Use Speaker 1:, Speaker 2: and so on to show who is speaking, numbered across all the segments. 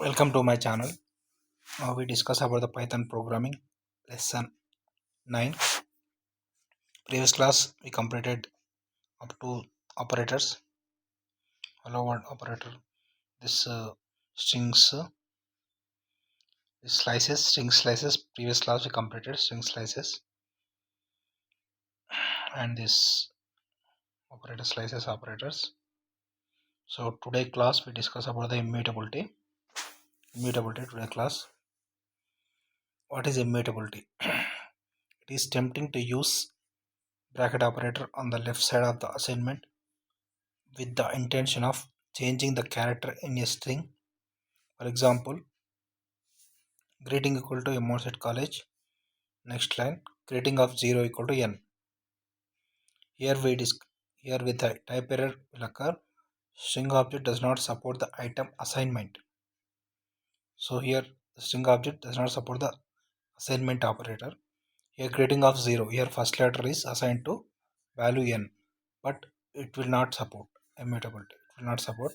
Speaker 1: Welcome to my channel. We discuss about the Python programming lesson 9. Previous class we completed up to operators. Hello world operator. This strings, this slices, string slices. Previous class we completed string slices, and this operator slices operators. So today class we discuss about the immutability. Immutability today class. What is immutability? It is tempting to use bracket operator on the left side of the assignment with the intention of changing the character in a string. For example, greeting equal to Emmons at college. Next line, greeting of 0 equal to n. Here with the type error will occur. String object does not support the item assignment. So here the string object does not support the assignment operator. Here greeting of 0. Here first letter is assigned to value n, but it will not support immutability. It will not support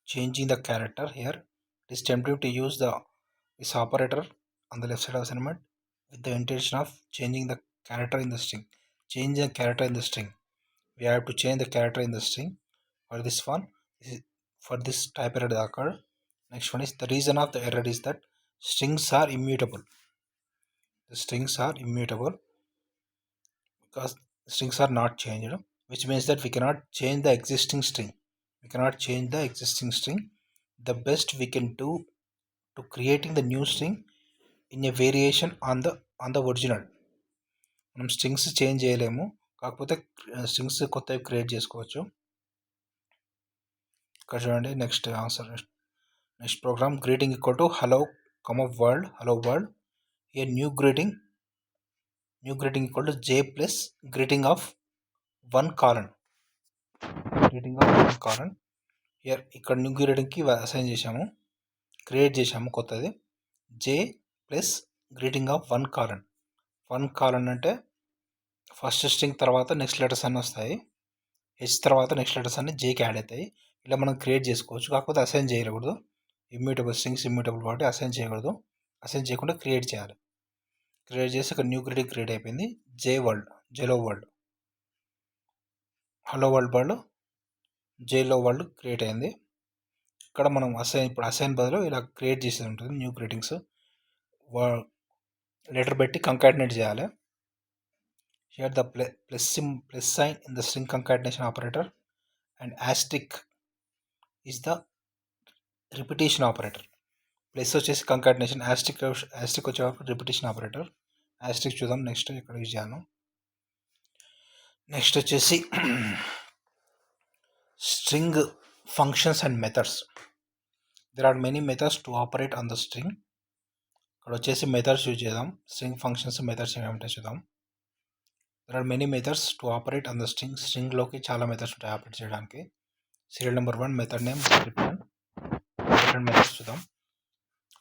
Speaker 1: changing the character. Here it is tempting to use this operator on the left side of assignment with the intention of changing the character in the string. Change the character in the string. We have to change the character in the string. For this one, for this type error that occurred. Next one is the reason of the error is that strings are immutable. The strings are immutable because strings are not changed, which means that we cannot change the existing string. We cannot change the existing string. The best we can do to creating the new string in a variation on the original. మనం strings change చేయలేము, కాకపోతే strings కొత్తవి create చేసుకోవచ్చు. ఇక్కడ చూడండి next answer. Next program greeting equal to hello world. Hello world. A new greeting equal to J plus greeting of 1 colon. Greeting of 1 colon. ఇక్కడ new గ్రీటింగ్కి assign చేసాము, క్రియేట్ చేసాము కొత్తది. J plus greeting of 1 colon. 1 colon అంటే first string తర్వాత next letters అన్నీ వస్తాయి. H తర్వాత నెక్స్ట్ లెటర్స్ అన్ని జేకి యాడ్ అవుతాయి. ఇలా మనం క్రియేట్ చేసుకోవచ్చు, కాకపోతే అసైన్ చేయకూడదు. ఇమ్యూటబుల్ స్ట్రింగ్స్ ఇమ్యూటబుల్ కాబట్టి అసైన్ చేయకూడదు. అసైన్ చేయకుండా క్రియేట్ చేయాలి. క్రియేట్ చేసి ఇక్కడ న్యూ గ్రీటింగ్ క్రియేట్ అయిపోయింది. Jello world. Hello world Jello world create అయింది. ఇక్కడ మనం ఇప్పుడు అసైన్ బదులు ఇలా క్రియేట్ చేసేది ఉంటుంది. న్యూ గ్రీటింగ్స్ లెటర్ పెట్టి కంకాటినేట్ చేయాలి. Here the plus sign in the string concatenation operator and asterisk is the repetition operator. Plus వచ్చేసి concatenation, asterisk వచ్చేటప్పుడు repetition operator. asterisk చూద్దాం నెక్స్ట్ ఇక్కడ యూజ్ చేయాలి. నెక్స్ట్ వచ్చేసి string functions and methods. There are many methods to operate on the string. ఇక్కడ వచ్చేసి methods use చేద్దాం. String functions methods ఏమిటో చూద్దాం. There are many methods to operate on the string. స్ట్రింగ్లోకి చాలా మెథడ్స్ ఉంటాయి ఆపరేట్ చేయడానికి. Serial number 1 method name description. Different methods చూద్దాం.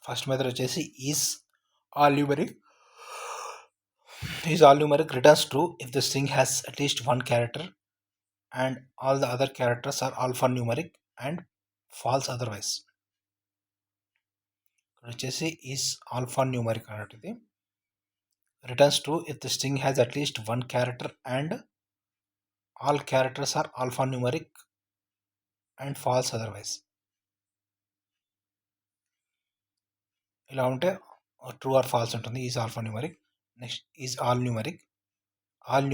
Speaker 1: First method వచ్చేసి is all numeric. Is all numeric returns true if the string has at least 1 character and all the other characters are alpha numeric and false otherwise. ఇక్కడ వచ్చేసి is alpha numeric అన్నట్టుది. Returns true if the string has at least 1 character and all characters are alphanumeric and false otherwise. ఇలా ఉంటే true or falls ఉంటుంది. Is alphanumeric. Next is all numeric. All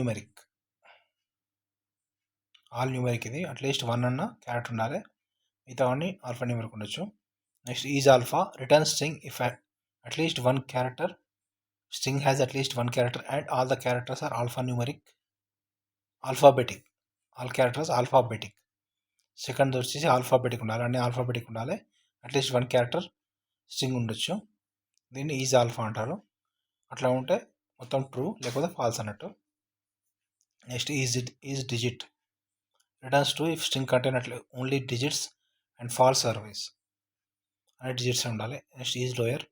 Speaker 1: numeric ఇది at least 1 అన్న character ఉండాలి, మిగతా అన్ని alphanumeric ఉండొచ్చు. Next is alpha return string if at least 1 character. String has at least 1 character and all the characters are alphabetic. All characters alphabetic. Second వచ్చేసి alphabetic ఉండాలి, అన్ని alphabetic ఉండాలి, అట్లీస్ట్ 1 క్యారెక్టర్ స్ట్రింగ్ ఉండొచ్చు. దీన్ని ఈజ్ ఆల్ఫా అంటారు. అట్లా ఉంటే మొత్తం ట్రూ లేకపోతే ఫాల్స్ అన్నట్టు. Next is digit returns true if string contain only digits and false otherwise. అన్ని డిజిట్స్ ఉండాలి. Next is lower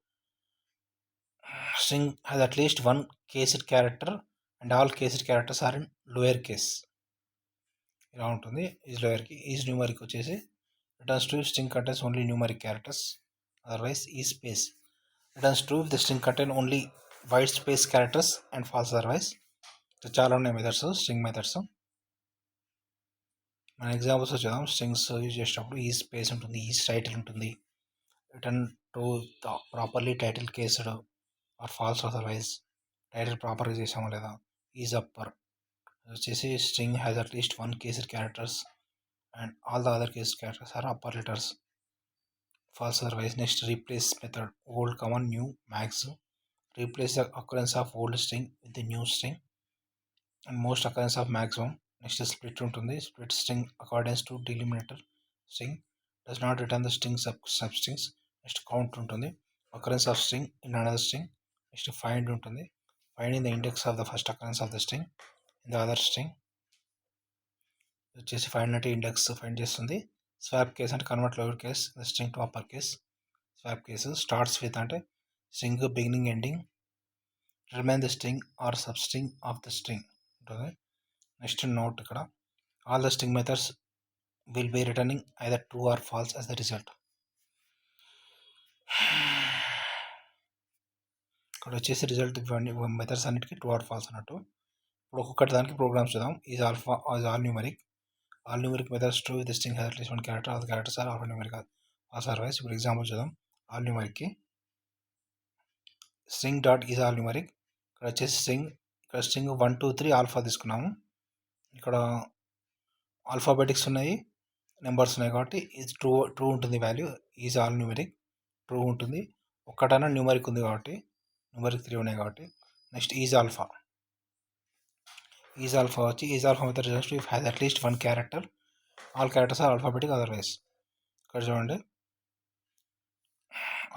Speaker 1: string has at least 1 cased character and all cased characters are in lower case. ఇలా ఉంటుంది. Is numeric వచ్చేసి returns true string contains only numeric characters, otherwise ఈ space. Returns true if the string contain only white space characters and false otherwise. చాలా ఉన్నాయి methods, string methods. మన examples చూద్దాం. Strings use చేసేటప్పుడు ఈ స్పేస్ ఉంటుంది, ఈ టైటిల్ ఉంటుంది. Return to properly title cased or false otherwise. Title ప్రాపర్గా చేసామా లేదా. ఈజ్ అప్పర్ వచ్చేసి string has at least one cased characters and all the other case characters are upper letters, false otherwise. Next, replace method, old common new max. Replace the occurrence of old string with the new string and most occurrence of maximum. Next, split ఉంటుంది. Split string accordance to delimiter string does not return the string substrings. Next, count ఉంటుంది. Occurrence of string in another string. Next, find ఉంటుంది. Finding the index of the first occurrence of the string in the other string. వచ్చేసి find అంటే index find చేస్తుంది. Swap case అంటే convert lower case string to upper case. Swap case starts with అంటే string beginning ending, remain the string or sub string of the string ఉంటుంది. Next note, ఇక్కడ all the string methods will be returning either true or false as the result. ఇక్కడ వచ్చేసి result methods అన్నిటికీ true or false అన్నట్టు. ఇప్పుడు ఒక్కొక్కటి దానికి programs చూద్దాం. Is alpha is all numeric. All numeric methods true if the string has at least one character. All the characters are alphanumeric or otherwise. For example, చూద్దాం. All numeric కి string dot is all numeric. ఇక్కడ వచ్చేసి string 1 2 3 alpha తీసుకున్నాము. ఇక్కడ alphabetics ఉన్నాయి, numbers ఉన్నాయి కాబట్టి ఇది ట్రూ ఉంటుంది. Value is all numeric true ఉంటుంది. ఒక్కటైనా న్యూమరిక్ ఉంది కాబట్టి, న్యూమరిక్ 3 ఉన్నాయి కాబట్టి. నెక్స్ట్ ఈజ్ ఆల్ఫా వచ్చి is alpha method results if has at least one character. All characters are alphabetic otherwise. ఇక్కడ చూడండి,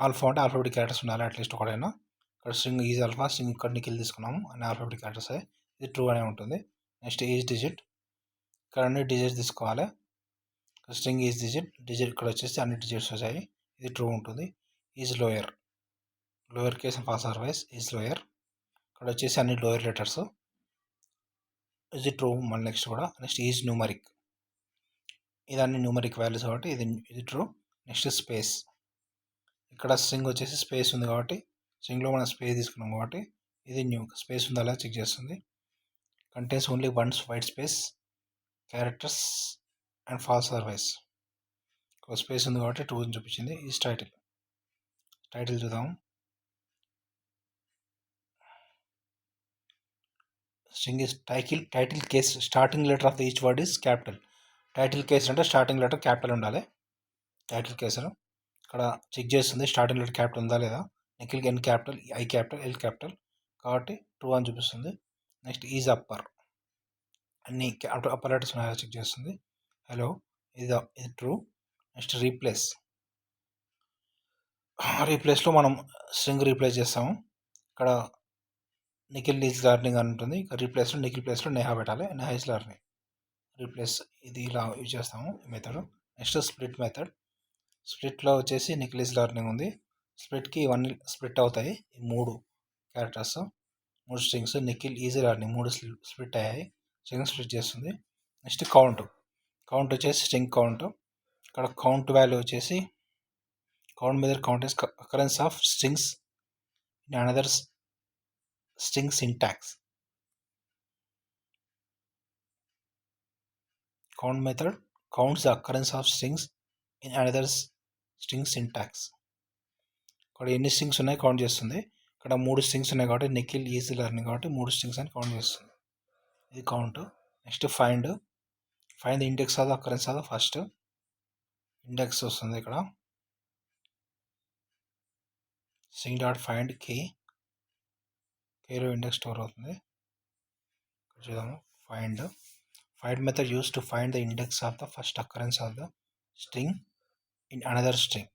Speaker 1: ఆల్ఫా అంటే ఆల్ఫాబెటిక్ క్యారెక్టర్స్ ఉండాలి అట్లీస్ట్ ఒకటైనా. ఇక్కడ స్ట్రింగ్ ఈజ్ ఆల్ఫా, స్ట్రింగ్ ఇక్కడ నిఖిల్ తీసుకున్నాము అన్ని ఆల్ఫాబెటిక్ క్యారెక్టర్స్, ఇది ట్రూ అనే ఉంటుంది. నెక్స్ట్ ఈజ్ డిజిట్, ఇక్కడ అన్ని డిజిట్స్ తీసుకోవాలి. స్ట్రింగ్ ఈజ్ డిజిట్ ఇక్కడ వచ్చేసి అన్ని డిజిట్స్ వచ్చాయి, ఇది ట్రూ ఉంటుంది. Is lower case false otherwise. Is lower, ఇక్కడ వచ్చేసి అన్ని లోయర్ లెటర్స్, ఇది ట్రూ. మళ్ళీ నెక్స్ట్ కూడా నెక్స్ట్ ఈజ్ న్యూమరిక్, ఇదన్నీ న్యూమరిక్ వాల్యూస్ కాబట్టి ఇది ట్రూ. నెక్స్ట్ స్పేస్, ఇక్కడ స్ట్రింగ్ వచ్చేసి స్పేస్ ఉంది కాబట్టి స్ట్రింగ్లో మనం స్పేస్ తీసుకున్నాం కాబట్టి ఇది న్యూ. స్పేస్ ఉందా అలా చెక్ చేస్తుంది. Contains only ones white space characters and false otherwise. Space ఉంది కాబట్టి ట్రూ అని చూపించింది. ఈజ్ టైటిల్ చూద్దాం. String is title case starting letter of the each word is capital. Title case అంటే స్టార్టింగ్ లెటర్ క్యాపిటల్ ఉండాలి. Title కేసులో ఇక్కడ check చేస్తుంది స్టార్టింగ్ లెటర్ క్యాపిటల్ ఉందా లేదా. Nikhil N capital, I capital, L capital కాబట్టి ట్రూ అని చూపిస్తుంది. నెక్స్ట్ ఈజ్ అప్పర్, అన్ని అప్పర్ లెటర్స్ ఉన్నాయో చెక్ చేస్తుంది. హలో ఇది ట్రూ. నెక్స్ట్ రీప్లేస్లో మనం స్ట్రింగ్ రీప్లేస్ చేస్తాము. ఇక్కడ నిఖిల్ ఈజ్ లెర్నింగ్ అని ఉంటుంది. రీప్లేస్లో నిఖిల్ ప్లేస్లో నేహా పెట్టాలి. Neha is learning. రీప్లేస్ ఇది ఇలా యూజ్ చేస్తాము ఈ మెథడ్. నెక్స్ట్ స్ప్లిట్లో వచ్చేసి నిఖిల్ ఈజ్ లెర్నింగ్ ఉంది. స్ప్లిట్కి ఇవన్నీ స్ప్లిట్ అవుతాయి. ఈ 3 characters 3 strings Nikhil is learning 3 split అయ్యాయి. స్ట్రింగ్ స్ప్లిట్ చేస్తుంది. నెక్స్ట్ కౌంట్ వచ్చేసి స్ట్రింగ్ కౌంట్. ఇక్కడ కౌంట్ వాల్యూ వచ్చేసి count method count is occurrence of strings in another string syntax. Count method counts the occurrence of strings in another string syntax. ఇక్కడ ఎన్ని strings ఉన్నాయి count చేస్తుంది. ఇక్కడ 3 strings ఉన్నాయి కాబట్టి నిఖిల్ ఈజీ లెర్నింగ్ కాబట్టి 3 స్ట్రింగ్స్ అని కౌంట్ చేస్తుంది. ఇది count. Next find the index of the occurrence of the first. Index వస్తుంది ఇక్కడ. String dot find Khelo index store అవుతుంది. ఇక్కడ చూద్దాము. Find method used to find the index of the first occurrence of the string in another string.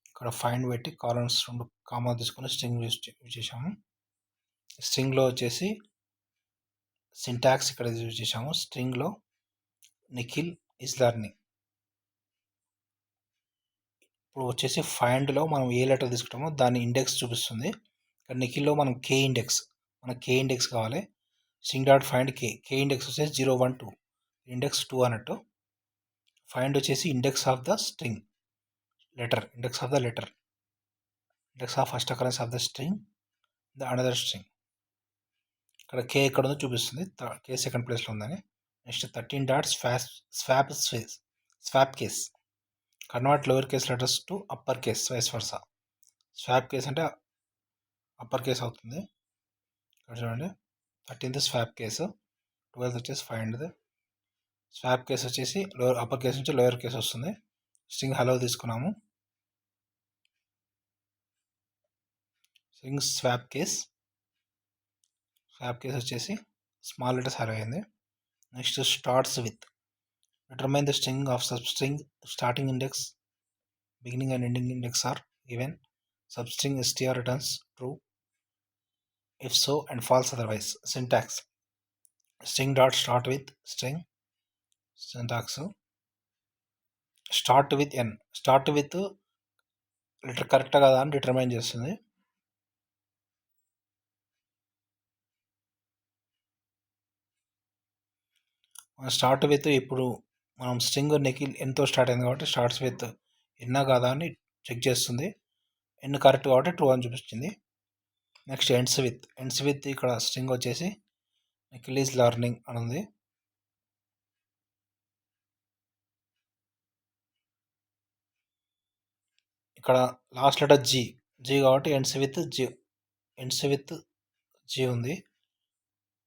Speaker 1: ఇక్కడ find పెట్టి columns 2 comma తీసుకొని string use చేసాము. స్ట్రింగ్లో వచ్చేసి సింటాక్స్ ఇక్కడ యూజ్ చేసాము. స్ట్రింగ్లో నిఖిల్ ఈజ్ లెర్నింగ్. ఇప్పుడు వచ్చేసి ఫైండ్లో మనం ఏ లెటర్ తీసుకుంటామో దాని ఇండెక్స్ చూపిస్తుంది. ఇక్కడ నిఖిల్లో మనం కే ఇండెక్స్ కావాలి. String dot find K index వచ్చేసి 0 1 2 ఇండెక్స్ 2 అన్నట్టు. ఫైండ్ వచ్చేసి index of the string letter, index of first occurrence of the string the another string. ఇక్కడ కే ఎక్కడ ఉందో చూపిస్తుంది, కే సెకండ్ ప్లేస్లో ఉందని. Next 13 dots swap case convert lower case letters to upper case vice versa. Swap case అంటే upper case అవుతుంది. ఇక్కడ చూడండి 13th స్వాప్ కేసు, 12th వచ్చేసి ఫైండ్. స్వాప్ కేస్ వచ్చేసి లోవర్ అప్పర్ కేస్ నుంచి లోయర్ కేస్ వస్తుంది. స్ట్రింగ్ హలో తీసుకున్నాము, string swap case వచ్చేసి స్మాల్ లెటర్స్ హలో అయింది. Next starts with determine the string of sub string starting index, beginning and ending index are given. Substring str returns true if so and false otherwise. Syntax string dot start with string. Syntax start with n, start with letter correct కదా అని determine చేస్తుంది. Start with ఇప్పుడు మనం string Nikhil ఎంతో start అయింది కాబట్టి starts with ఎన్నా కాదా అని చెక్ చేస్తుంది. ఎన్ కరెక్ట్ కాబట్టి ట్రూ అని చూపిస్తుంది. నెక్స్ట్ ఎండ్స్ విత్ ఇక్కడ స్ట్రింగ్ వచ్చేసి నిఖిల్ ఈజ్ లెర్నింగ్ అని ఉంది. ఇక్కడ లాస్ట్ లెటర్ జీ కాబట్టి ఎండ్స్ విత్ జీ ఉంది.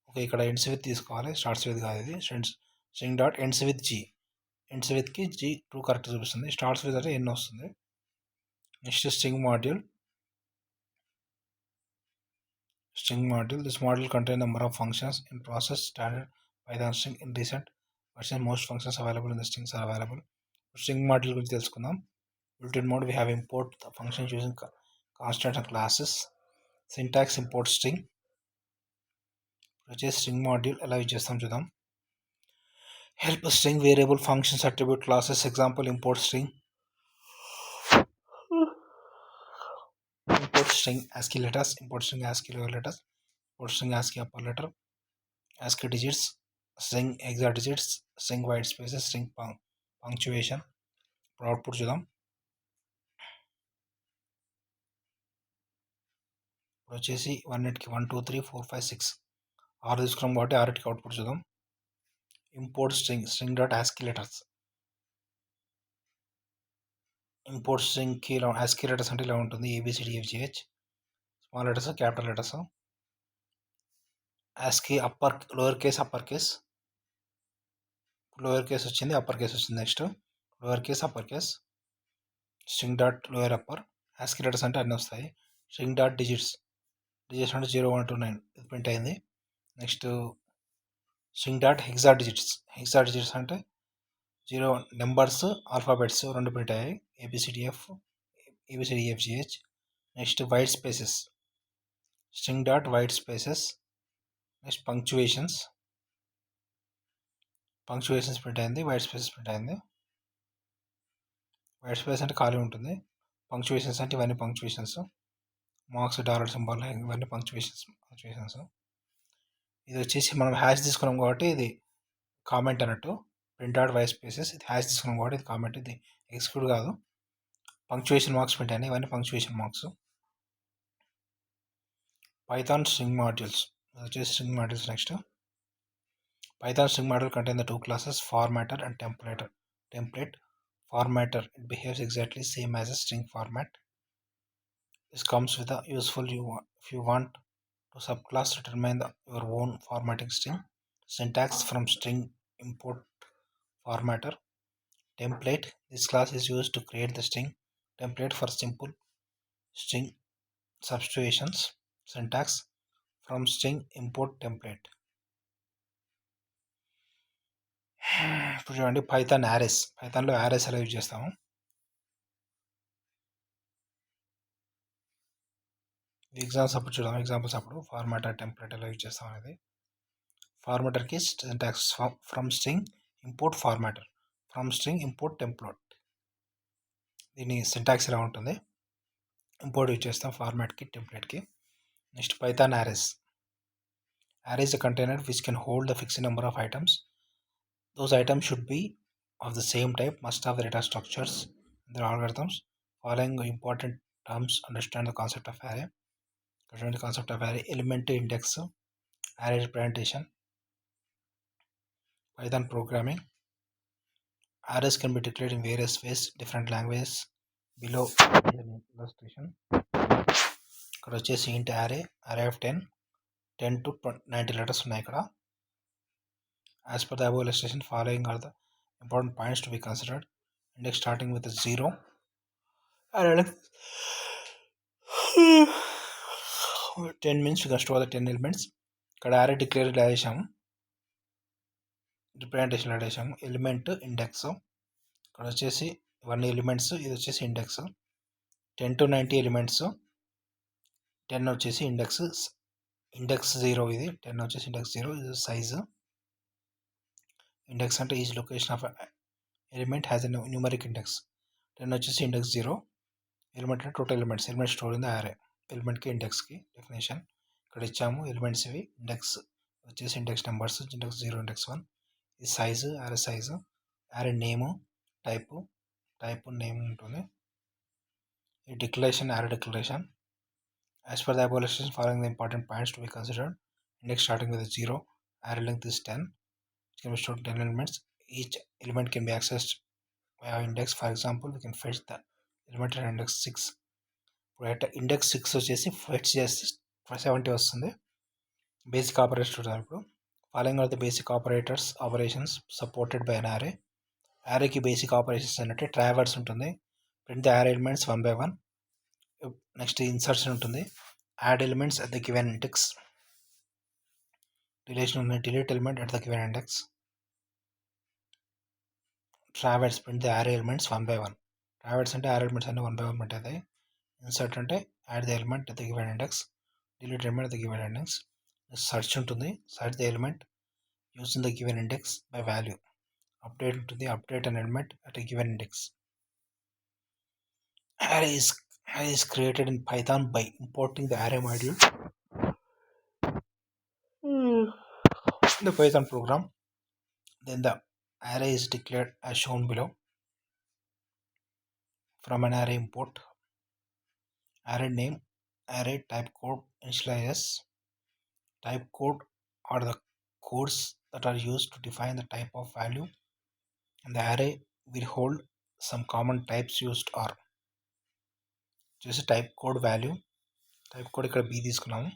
Speaker 1: ఓకే, ఇక్కడ ఎండ్స్ విత్ తీసుకోవాలి, స్టార్ట్స్ విత్ కాదు ఇది. String dot ends with G, ends విత్కి జీ ట్రూ కరెక్ట్ చూపిస్తుంది. స్టార్ట్స్ విత్ అంటే ఎన్ వస్తుంది. Next string module. This module contains number of functions in process. Standard Python string in recent version. Most functions available in the strings are available. String module గురించి తెలుసుకుందాం. Built-in mode, we have import the functions using constants and classes. Syntax import string. వచ్చేసి string module ఎలా use చేస్తాం చూద్దాం. Help string variable functions attribute classes. Example import string. Import string ASCII letters, import string ASCII lower letters, import string ASCII upper letter, ASCII digits, string hexadigits, string white spaces, string punctuation. ఇప్పుడు output చూద్దాం. ఇప్పుడు వచ్చేసి 1 1 2 3 4 5 6 6 తీసుకున్నాం కాబట్టి 6కి output చూద్దాం. Import string dot ASCII letters. Import స్ట్రింగ్కి ఇలా ASCII లెటర్స్ అంటే ఇలా ఉంటుంది. ABCDFGH, small letters, capital letters. ASCII lower case upper case. Lower case వచ్చింది, అప్పర్ కేస్ వచ్చింది. Next lower case upper case. String dot lower upper. ASCII letters అంటే అన్నీ వస్తాయి. స్ట్రింగ్ డాట్ డిజిట్స్ అంటే 0 1 2 9 ఇది ప్రింట్ అయింది. నెక్స్ట్ స్ట్రింగ్ డాట్ హెక్సాడిజిట్స్ అంటే 0 numbers alphabets రెండు ప్రింట్ అయ్యాయి. ABCDEFGH. Next white spaces, string dot white spaces. Next punctuations print అయింది, వైట్ స్పేసెస్ ప్రింట్ అయింది. వైట్ స్పేస్ అంటే ఖాళీ ఉంటుంది. పంక్చువేషన్స్ అంటే ఇవన్నీ పంక్చువేషన్స్. మార్క్స్, డాలర్ సింబల్ ఇవన్నీ పంక్చువేషన్స్. ఇది వచ్చేసి మనం హ్యాష్ తీసుకున్నాం కాబట్టి ఇది కామెంట్ అన్నట్టు. ప్రింట్ డాట్ వైట్ స్పేసెస్, ఇది హ్యాష్ తీసుకున్నాం కాబట్టి ఇది కామెంట్, ఇది ఎక్స్క్యూట్ కాదు. పంక్చువేషన్ మార్క్స్ ప్రింట్ అయ్యాయి, ఇవన్నీ punctuation marks. Python string modules. ఇది వచ్చేసి string modules. Next Python string module contains the two classes formatter and template. Formatter, it behaves exactly same as a string format. This comes with a useful if you want to subclass determine your own formatting string. Syntax from string import formatter. Template, this class is used to create the string template for simple string substitutions. Syntax from string import template. ఇప్పుడు చూడండి పైథాన్లో arrays ఎలా use చేస్తాము. Examples అప్పుడు formatter template ఎలా use చేస్తాం అనేది. ఫార్మాటర్కి syntax from string import formatter, from string import template. దీని సింటాక్స్ ఎలా ఉంటుంది, ఇంపోర్ట్ యూజ్ చేస్తాం ఫార్మాట్కి టెంప్లెట్కి. Next Python arrays Array is a container which can hold the fixed number of items. Those items should be of the same type, must have the data structures, their algorithms. Following important terms understand the concept of array. The concept of array: element index, array representation, Python programming. Arrays can be declared in various ways, different languages. Below illustration. ఇక్కడ వచ్చేసి int array of 10 to 90 letters ఉన్నాయి ఇక్కడ. As per the above illustration, following are the important points to be considered. Index starting with a 0. And 10 means we can store the 10 elements. ఇక్కడ array declared చేసాము, representation చేసాము. Element index ఇక్కడ వచ్చేసి ఇవన్నీ elements, ఇది వచ్చేసి ఇండెక్స్. 10 to 90 elements. 10 వచ్చేసి index 0, ఇది 10 వచ్చేసి ఇండెక్స్ 0, ఇది సైజు. ఇండెక్స్ అంటే is location of element has a numeric index. 10 వచ్చేసి ఇండెక్స్ 0. ఎలిమెంట్ అంటే total elements store in the array. ఎలిమెంట్కి ఇండెక్స్కి డెఫినేషన్ ఇక్కడ ఇచ్చాము. ఎలిమెంట్స్ ఇవి, ఇండెక్స్ వచ్చేసి ఇండెక్స్ నెంబర్స్, ఇండెక్స్ 0, ఇండెక్స్ 1. ఇది సైజు, array సైజు. array నేము, టైపు నేమ్ ఉంటుంది. ఈ declaration, array declaration. As per the above illustration, following the important points to be considered. Index starting with a 0. Array length is 10. It can be stored 10 elements. Each element can be accessed by our index. For example, we can fetch the element at index 6. Index 6 వచ్చేసి fetch చేస్తే 70 వస్తుంది. Basic operators చూద్దాం ఇప్పుడు. Following are the basic operations supported by an array. arrayకి basic operations అంటే traverse ఉంటుంది, print the array elements 1 by 1. Next insertion ఉంటుంది, add elements at the given index. Deletion ఉంది, delete element at the given index. Traverse print the array elements 1 by 1. Traverse అంటే array elements అన్ని 1 by 1 ప్రింట్ అవుతాయి. Insert అంటే add the element at the given index, delete element at the given index. Search ఉంటుంది, search the element using the given index by value. Update ఉంటుంది, update an element at a given index. Array is created in Python by importing the array module in the Python program. Then the array is declared as shown below. From an array import, array name, array type code initializes. Type code are the codes that are used to define the type of value, and the array will hold some common types used are. Just type code value. Type code ఇక్కడ b తీసుకున్నాము.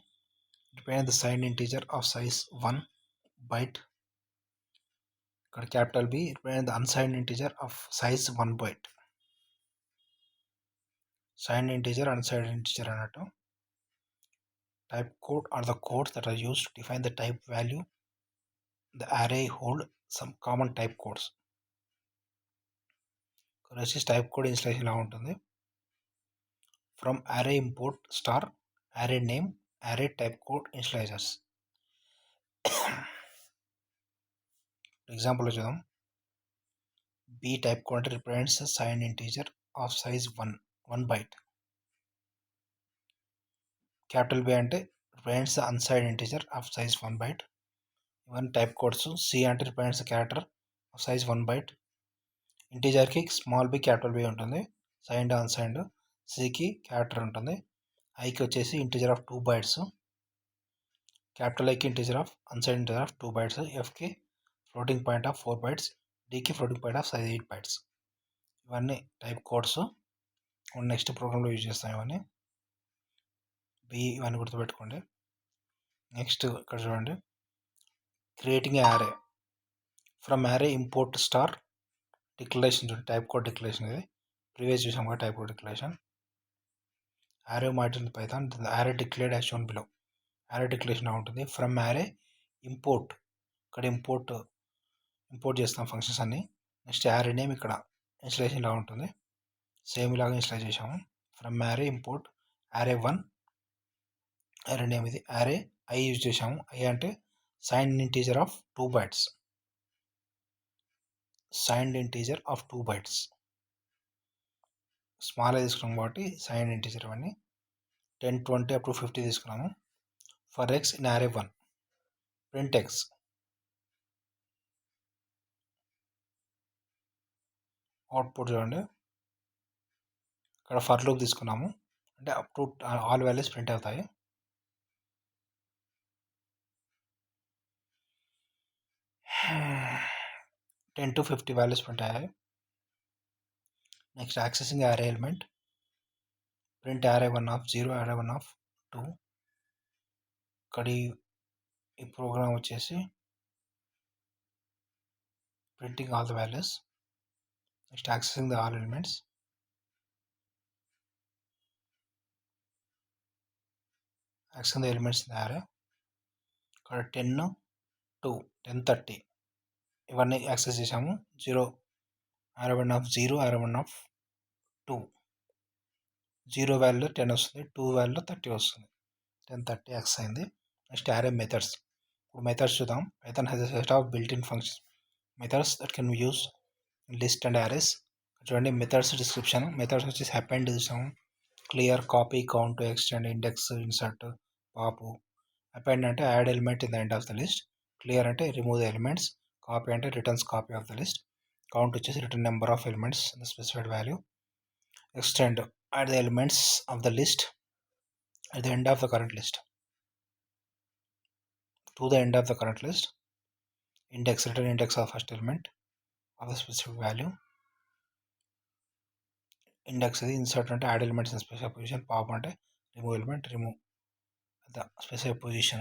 Speaker 1: Define the signed integer of size 1 byte. ఇక్కడ capital B. Define the unsigned integer of size 1 byte. Signed integer, unsigned integer అన్నట్టు. Type code are the codes that are used to define the type value. The array hold some common type codes. ఇక్కడ వచ్చేసి type code installation ఇలా ఉంటుంది. From array import star array name array type code initializers. Example చూద్దాం. b type code represents a signed integer of size 1 byte. Capital B అంటే represents the unsigned integer of size 1 byte. ఇవన్నీ type codes. c అంటే represents the character of size 1 byte. ఇంటీజర్కి small b capital b ఉంటుంది, signed unsigned. cకి character ఉంటుంది, ఐకి వచ్చేసి integer of 2 bytes, capital ఐకి integer of unsigned integer of 2 bytes, ఎఫ్కి ఫ్లోటింగ్ పాయింట్ ఆఫ్ 4 bytes, డికి floating point of size 8 bytes. ఇవన్నీ టైప్ కోడ్స్. నెక్స్ట్ ప్రోగ్రామ్లో యూజ్ చేస్తాం ఇవన్నీ. బి ఇవన్నీ గుర్తుపెట్టుకోండి. నెక్స్ట్ ఇక్కడ చూడండి, creating A array. From array import star declaration చూడండి, టైప్ కోడ్ డిక్లరేషన్. ఇది ప్రీవియస్ చూసాం కదా type code declaration. array module in Python, the array declared as shown below. array declaration ఉంటుంది. ఫ్రమ్ array ఇంపోర్ట్, ఇక్కడ import చేస్తాం functions అన్ని. Next array name ఇక్కడ installation ఇలా ఉంటుంది, సేమ్ ఇలాగా ఇన్స్టలేట్ చేసాము. From array import array 1, array name ఇది. array i యూజ్ చేసాము, i అంటే signed integer of 2 bytes. signed integer of 2 bytes. Small I తీసుకున్నాం కాబట్టి signed integer అవన్నీ. 10, 20 up to 50 తీసుకున్నాము. For x in array 1. Print X. Output చూడండి, ఇక్కడ for loop తీసుకున్నాము అంటే up to all values print అవుతాయి. టెన్ టు 50 వాల్యూస్ ప్రింట్ అయ్యాయి. నెక్స్ట్ యాక్సెసింగ్ అరే ఎలిమెంట్, ప్రింట్ అరే 1 ఆఫ్ 0, అరే 1 ఆఫ్ 2. ఇక్కడ ఈ ప్రోగ్రామ్ వచ్చేసి printing all the values. Next accessing the all elements, accessing the elements in the అరే. ఇక్కడ 10, 2, 10, 30 ఇవన్నీ యాక్సెస్ చేసాము. 0, అరే 1 ఆఫ్ 0, అరే 1 ఆఫ్ 2. 0 వాల్యూ 10 వస్తుంది, 2 వాల్యూ 30 వస్తుంది. 10, 30 యాక్సెస్ అయింది. నెక్స్ట్ అరే మెథడ్స్. ఇప్పుడు మెథడ్స్ చూద్దాం. Python has a set of built in functions methods that can be use list and arrays. చూడండి మెథడ్స్ డిస్క్రిప్షన్. మెథడ్స్ వచ్చేసి అపెండ్ చూసాము, clear, copy, count, extend, index, insert, pop. Append అంటే add element in the end of the list, clear అంటే remove the elements, copy అంటే returns copy of the list, count వచ్చేసి return number of elements in the specified value, extend add the elements of the list at the end of the current list to the end of the current list, index, return index of first element of the specific value, index is insert ante add elements in specific position, pop ante remove element, remove the specific position,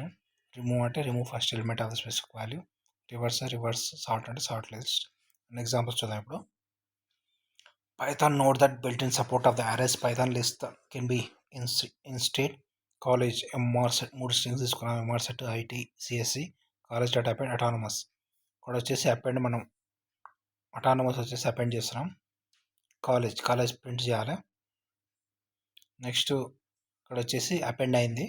Speaker 1: remove ante remove first element of the specific value, reverse sort ante sort list. An example చూద్దాం ఇప్పుడు. Python note that built-in support of the arrays Python list can be instead college MRCET 3 strings తీసుకున్నాం. MRCET, IT, CSC, college dot append, autonomous. ఇక్కడ వచ్చేసి append మనం autonomous వచ్చేసి append చేస్తున్నాం. College print చేయాలి. Next ఇక్కడ వచ్చేసి append అయింది.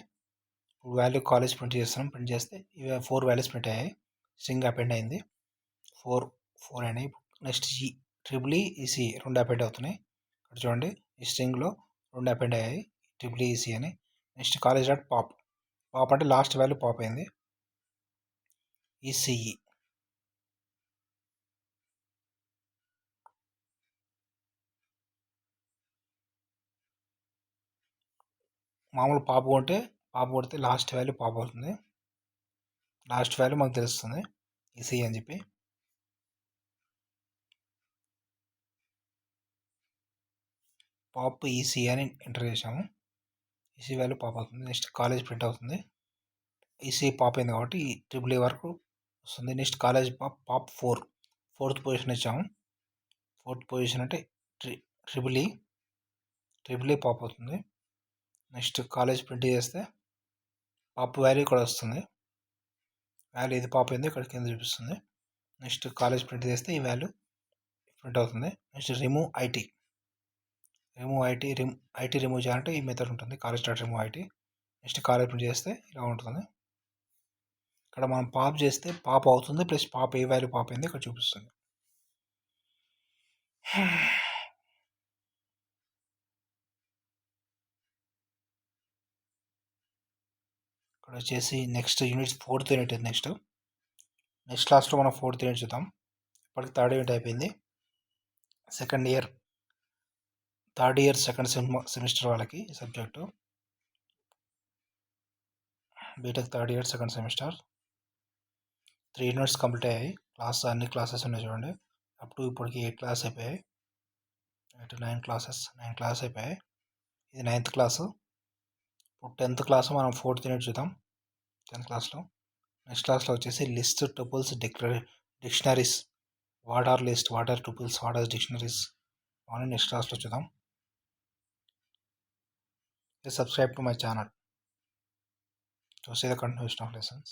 Speaker 1: ఇప్పుడు వాల్యూ కాలేజ్ ప్రింట్ చేస్తున్నాం. ప్రింట్ చేస్తే ఇవి 4 వాల్యూస్ ప్రింట్ అయ్యాయి. స్ట్రింగ్ అపెండ్ అయింది, 4 అయినాయి. నెక్స్ట్ ట్రిపుల్ ఈసీ 2 అపెండ్ అవుతున్నాయి. ఇక్కడ చూడండి ఈ స్ట్రింగ్లో 2 అపెండ్ అయ్యాయి, ట్రిపుల్ ఈసీ అని. నెక్స్ట్ కాలేజ్ డాట్ పాప్ అంటే లాస్ట్ వాల్యూ పాప్ అయింది, ఈసీఈ. మామూలు పాప్ కొడితే లాస్ట్ వాల్యూ పాప్ అవుతుంది. లాస్ట్ వాల్యూ మాకు తెలుస్తుంది ఈసీఈ అని చెప్పి. పాప్ ఈసీ అని ఎంటర్ చేసాము, ఈసీ వాల్యూ పాప్ అవుతుంది. నెక్స్ట్ కాలేజ్ ప్రింట్ అవుతుంది. ఈసీ పాప్ అయింది కాబట్టి ట్రిపుల్ ఏ వరకు వస్తుంది. Next college pop 4th position ఇచ్చాము. 4th పొజిషన్ అంటే ట్రిపుల్ ఏ పాప్ అవుతుంది. నెక్స్ట్ కాలేజ్ ప్రింట్ చేస్తే పాప్ వాల్యూ ఇక్కడ వస్తుంది. వాల్యూ ఇది పాప్ అయింది, ఇక్కడ కింద చూపిస్తుంది. నెక్స్ట్ కాలేజ్ ప్రింట్ చేస్తే ఈ వాల్యూ ప్రింట్ అవుతుంది. నెక్స్ట్ రిమూవ్ ఐటీ రిమూవ్ చేయాలంటే ఈ మెథడ్ ఉంటుంది, college dot remove IT. Next college print చేస్తే ఇలా ఉంటుంది. ఇక్కడ మనం పాప్ చేస్తే పాప్ అవుతుంది, ప్లస్ పాప్ ఏ వాల్యూ పాప్ అయింది ఇక్కడ చూపిస్తుంది. ఇక్కడ వచ్చేసి next unit 4th unit. Next క్లాస్లో మనం 4th యూనిట్ చూద్దాం. ఇప్పటికి 3rd యూనిట్ అయిపోయింది. థర్డ్ ఇయర్ సెకండ్ సెమిస్టర్ వాళ్ళకి subject BTech 3rd year second semester 3 units complete అయ్యాయి. అన్ని క్లాసెస్ ఉన్నాయి చూడండి. అప్ టు ఇప్పటికి 8 క్లాస్ అయిపోయాయి. 9 క్లాసెస్ అయిపోయాయి. ఇది 9th క్లాసు. ఇప్పుడు 10th క్లాసు మనం 4th యూనిట్ చూద్దాం. 10th క్లాస్లో నెక్స్ట్ క్లాస్లో వచ్చేసి list, tuples, dictionaries, what are list, what are tuples, what are dictionaries అని నెక్స్ట్ క్లాస్లో చూద్దాం. Please subscribe to my channel to see the continuation of lessons.